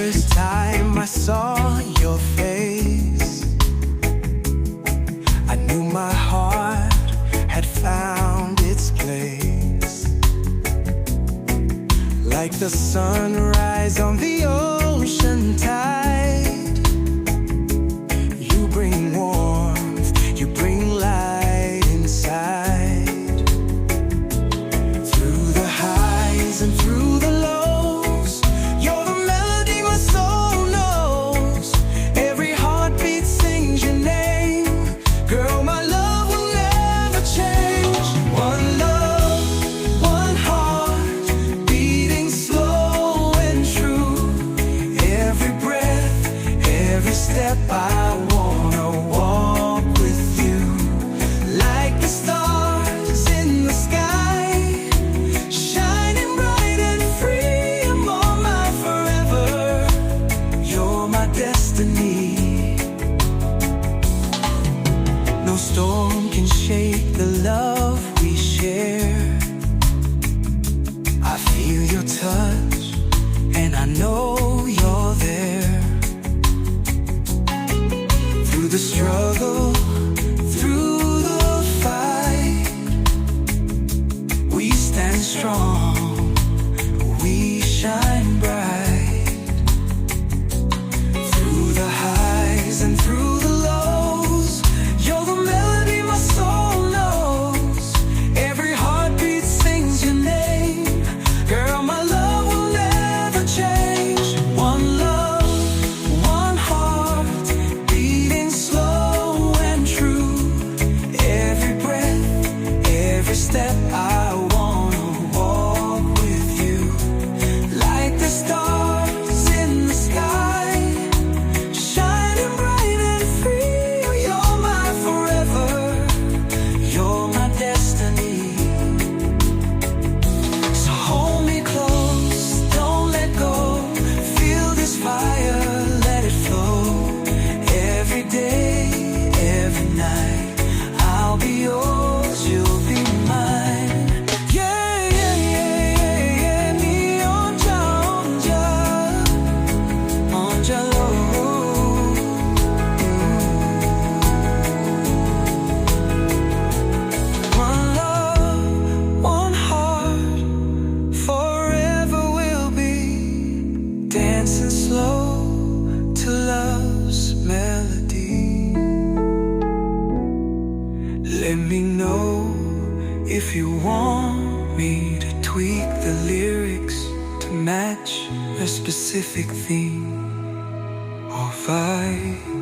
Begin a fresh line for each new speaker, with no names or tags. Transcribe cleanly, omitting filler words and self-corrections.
first time I saw your face, I knew my heart had found its place. Like the sunrise on the ocean tide, you bring warmth, you bring light inside. Through the highs and through the lows, you're the melody my soul knows. Every heartbeat sings your name. Girl, my love will never change. One love, one heart, beating slow and true. Every breath, every step, I wanna walk with you. Like the stars in the sky, shining bright and free. I'm all mine forever, you're my destiny. No storm can shake the love we share. I feel your touch and I know you're there. Through the struggle, through the fight, we stand strong, we shine bright. Through the highs and through the lows, you're the melody my soul knows. Every heartbeat sings your name. Girl, my love will never change. One love, one heart, beating slow and true. Every breath, every step, I wanna walk with you. Like the stars in the sky, shining bright and free. You're mine forever, you're my destiny. So hold me close, don't let go. Feel this fire, let it flow. Every day, every night, I'll be yours, you'll be mine. Yeah, yeah, yeah, yeah, yeah. Me on Jaunt, on Jalo. One love, one heart, forever we'll be dancing slow to love's melody. Let me know if you want me to tweak the lyrics to match a specific theme or vibe.